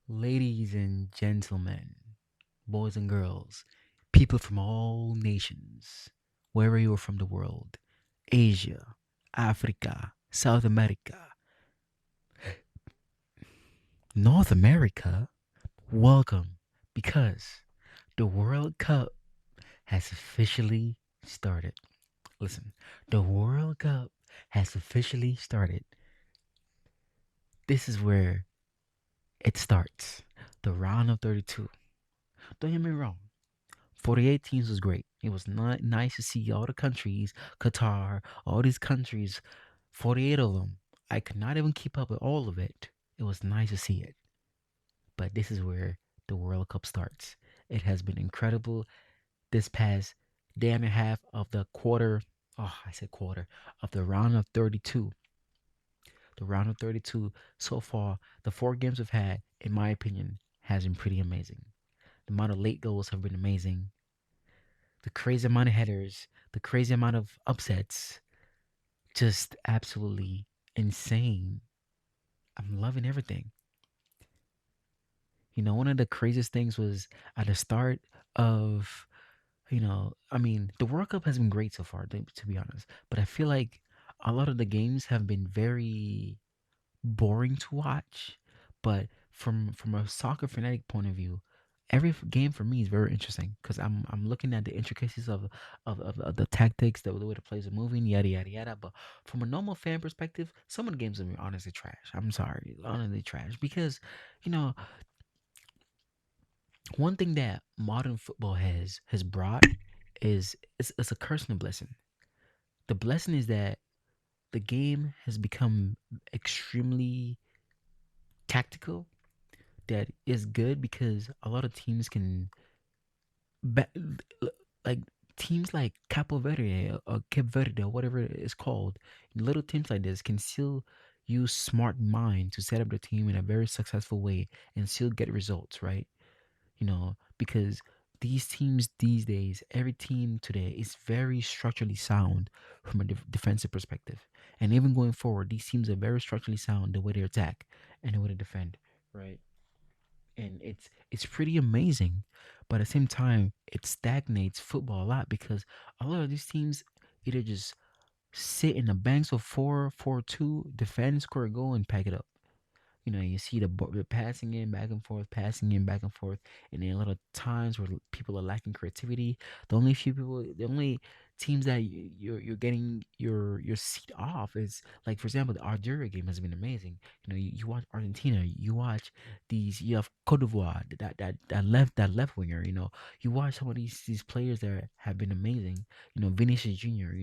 Ladies and gentlemen, boys and girls, people from all nations, wherever you are from the world, Asia, Africa, South America, North America, welcome because the World Cup has officially started. Listen, the World Cup has officially started. This is where it starts. The round of 32. Don't get me wrong. 48 teams was great. It was not nice to see all the countries, Qatar, all these countries, 48 of them. I could not even keep up with all of it. It was nice to see it. But this is where the World Cup starts. It has been incredible this past day and a half of the quarter. Oh, I said quarter of the round of 32. The round of 32 so far, the four games we've had, in my opinion, has been pretty amazing. The amount of late goals have been amazing. The crazy amount of headers, the crazy amount of upsets, just absolutely insane. I'm loving everything. One of the craziest things was at the start of, I mean, the World Cup has been great so far, to be honest. But I feel like a lot of the games have been very boring to watch. But from a soccer fanatic point of view, every game for me is very interesting because I'm looking at the intricacies of the tactics, the way the players are moving, yada yada yada. But from a normal fan perspective, some of the games are honestly trash. I'm sorry, honestly trash because you know one thing that modern football has brought is it's a curse and a blessing. The blessing is that the game has become extremely tactical that is good because a lot of teams can ba- like teams like Capo Verde or Cape Verde or whatever it's called, little teams like this can still use smart mind to set up their team in a very successful way and still get results, right? Because these teams these days, every team today is very structurally sound from a defensive perspective. And even going forward, these teams are very structurally sound the way they attack and the way they defend, right? And it's pretty amazing, but at the same time it stagnates football a lot because a lot of these teams either just sit in the banks of 4-4-2, defend, score a goal, and pack it up. You see the passing in back and forth, passing in back and forth, and then a lot of times where people are lacking creativity. The only teams that you're getting your seat off is like, for example, the Algeria game has been amazing. You watch Argentina, you watch you have Cote d'Ivoire, that left winger. You watch some of these players that have been amazing. Vinicius Junior.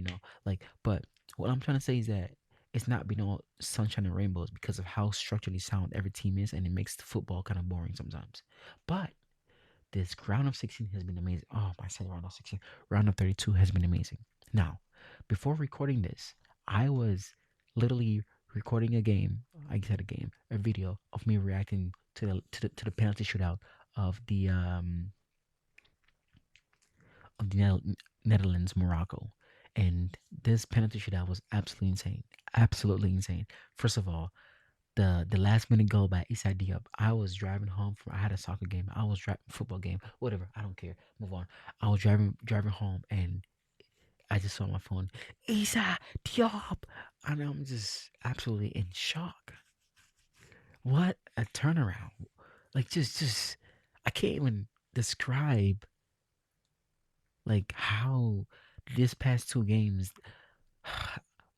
But what I'm trying to say is that it's not been all sunshine and rainbows because of how structurally sound every team is, and it makes the football kind of boring sometimes. But this round of 16 has been amazing. Oh, I said round of 16. Round of 32 has been amazing. Now, before recording this, I was literally recording a game. I said a game, a video of me reacting to the penalty shootout of the Netherlands Morocco. And this penalty shootout was absolutely insane. Absolutely insane. First of all, the last minute goal by Issa Diop. I was driving home from. I had a soccer game. I was driving football game. Whatever. I don't care. Move on. I was driving home and I just saw my phone. Issa Diop, and I'm just absolutely in shock. What a turnaround! Like just I can't even describe like how this past two games.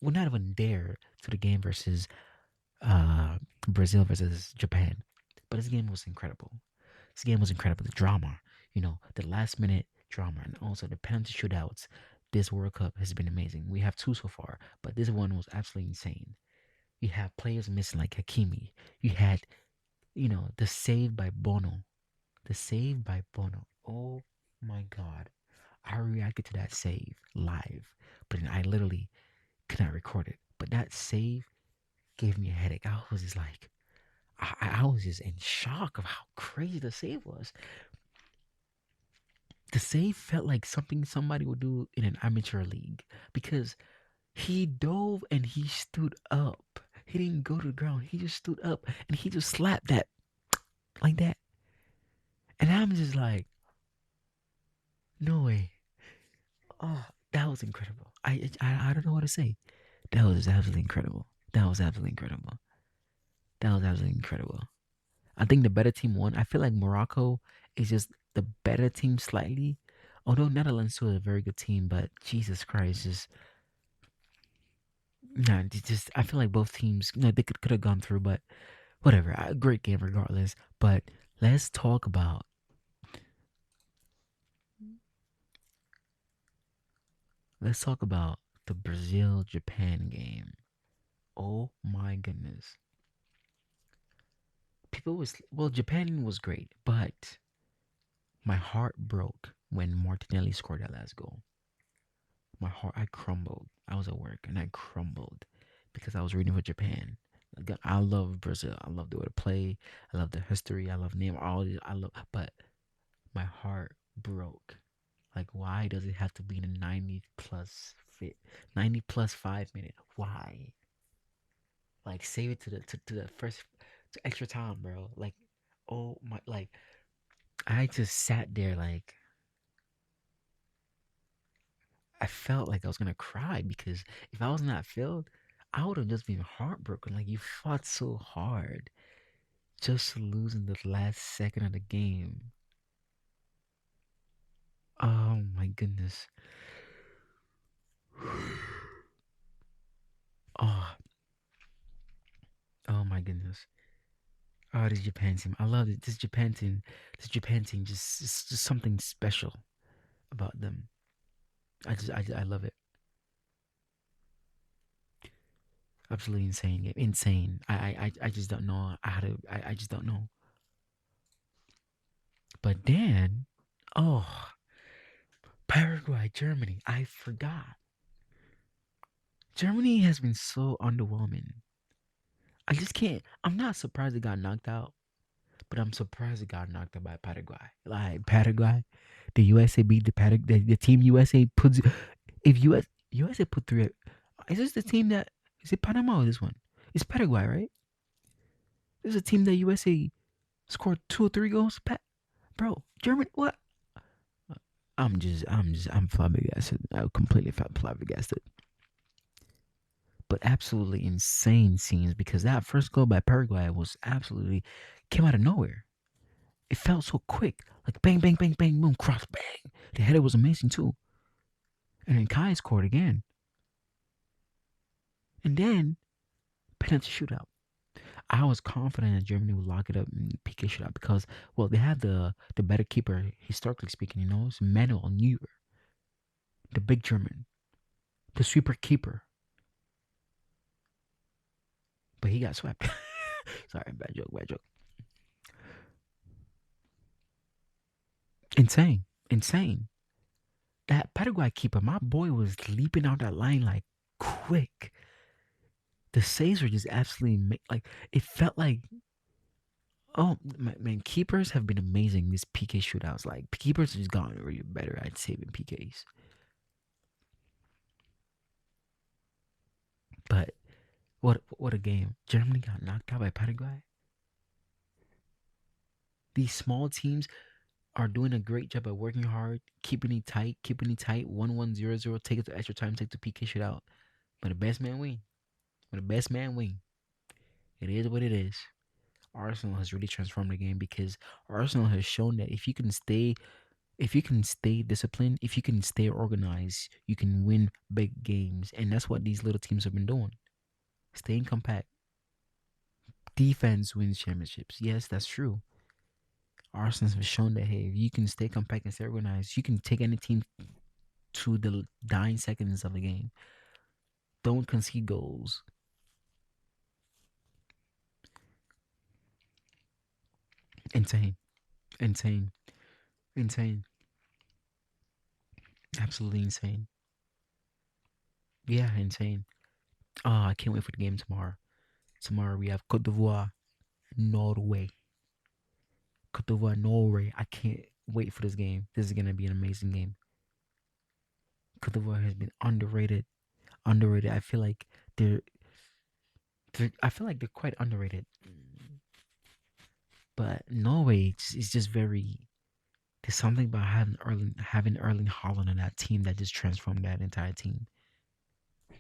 We're not even there to the game versus uh, Brazil versus Japan. But this game was incredible. This game was incredible. The drama, the last minute drama, and also the penalty shootouts. This World Cup has been amazing. We have two so far, but this one was absolutely insane. You have players missing like Hakimi. You had, the save by Bono. The save by Bono. Oh my God. I reacted to that save live, but then I literally could not record it. But that save gave me a headache. I was just like, I was just in shock of how crazy the save was. The save felt like something somebody would do in an amateur league because he dove and he stood up. He didn't go to the ground. He just stood up and he just slapped that. like that. And I'm just like, no way. Oh, that was incredible. I don't know what to say. That was absolutely incredible. That was absolutely incredible. That was absolutely incredible. I think the better team won. I feel like Morocco is just the better team slightly. Although Netherlands too is a very good team, but Jesus Christ, just nah, just I feel like both teams, they could have gone through, but whatever. A great game regardless. But let's talk about let's talk about the Brazil Japan game. Oh my goodness. People was well, Japan was great, but my heart broke when Martinelli scored that last goal. My heart, I crumbled. I was at work and I crumbled because I was rooting for Japan. Like, I love Brazil. I love the way to play. I love the history. I love name. All these. I love, but my heart broke. Like, why does it have to be in a 90 plus fit, 90 plus 5 minute? Why? Like, save it to the first to extra time, bro. Like, oh my, like I just sat there like I felt like I was gonna cry because if I was in that field, I would have just been heartbroken. Like you fought so hard just to lose in the last second of the game. Oh my goodness. Oh, oh my goodness. Oh, this Japan team. I love it. This Japan team. This Japan team just it's just something special about them. I love it. Absolutely insane game. Insane. I just don't know how to. I just don't know. But then, oh, Paraguay, Germany. I forgot. Germany has been so underwhelming. I just can't. I'm not surprised it got knocked out, but I'm surprised it got knocked out by Paraguay. Like Paraguay, the USA beat the team USA puts. If USA put three, is this the team that is it Panama or this one? It's Paraguay, right? This is a team that USA scored 2 or 3 goals. Bro, Germany, what? I'm flabbergasted. I'm completely flabbergasted. But absolutely insane scenes because that first goal by Paraguay was absolutely came out of nowhere. It felt so quick, like bang, bang, bang, bang, boom, cross, bang. The header was amazing too, and then Kai scored again, and then penalty shootout. I was confident that Germany would lock it up in PK shootout because, well, they have the better keeper historically speaking. It's Manuel Neuer, the big German, the sweeper keeper, but he got swept. Sorry, bad joke, bad joke. Insane, insane. That Paraguay keeper, my boy was leaping out that line like quick. The saves were just absolutely like it felt like oh man, keepers have been amazing. These PK shootouts, like keepers has gotten really better at saving PKs. But what a game! Germany got knocked out by Paraguay. These small teams are doing a great job at working hard, keeping it tight. 1-1, 0-0. Take it to extra time, take the PK shootout. But the best man win. When the best man win, it is what it is. Arsenal has really transformed the game because Arsenal has shown that if you can stay disciplined, if you can stay organized, you can win big games. And that's what these little teams have been doing. Staying compact. Defense wins championships. Yes, that's true. Arsenal has shown that hey, if you can stay compact and stay organized, you can take any team to the dying seconds of the game. Don't concede goals. Insane. Insane. Insane. Absolutely insane. Yeah, insane. Oh, I can't wait for the game tomorrow. Tomorrow we have Cote d'Ivoire, Norway. Cote d'Ivoire, Norway. I can't wait for this game. This is gonna be an amazing game. Cote d'Ivoire has been underrated. Underrated. I feel like they're quite underrated. But Norway is just very. There's something about having Erling Haaland on that team that just transformed that entire team.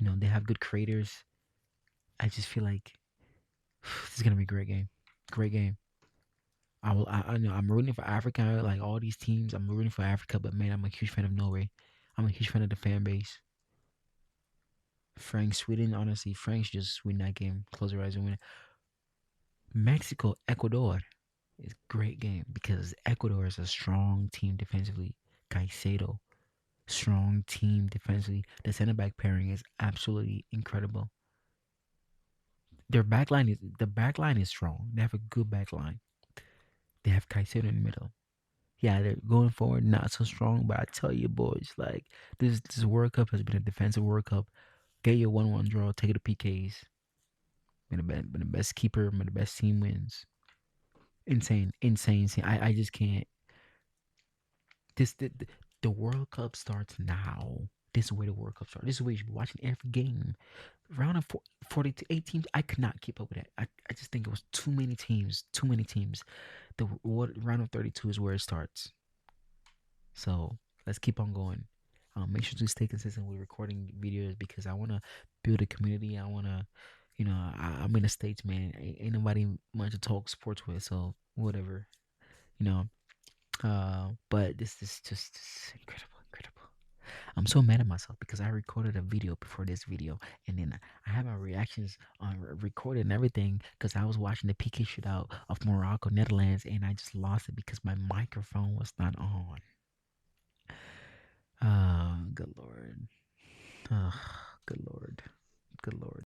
They have good creators. I just feel like this is gonna be a great game. Great game. I know I'm rooting for Africa, like all these teams. I'm rooting for Africa, but man, I'm a huge fan of Norway. I'm a huge fan of the fan base. France, Sweden, honestly, France just win that game. Close your eyes and win it. Mexico, Ecuador is a great game because Ecuador is a strong team defensively. Caicedo, strong team defensively. The center back pairing is absolutely incredible. The back line is strong. They have a good back line. They have Caicedo in the middle. Yeah, they're going forward not so strong, but I tell you boys, like this World Cup has been a defensive World Cup. Get your 1-1 draw, take it to PKs. Been the best keeper, been the best team wins. Insane, insane, insane. I just can't. This the World Cup starts now. This is where the World Cup starts. This is where you should be watching every game. Round of 40 to 8 teams, I could not keep up with that. I just think it was too many teams. Too many teams. The round of 32 is where it starts. So let's keep on going. Make sure to stay consistent with recording videos because I want to build a community. I want to, I'm in the States, man. Ain't nobody much to talk sports with. So whatever, you know. But this is just incredible, incredible. I'm so mad at myself because I recorded a video before this video, and then I had my reactions on recorded and everything because I was watching the PK shootout of Morocco, Netherlands, and I just lost it because my microphone was not on. Oh, good lord. Oh, good lord. Good lord.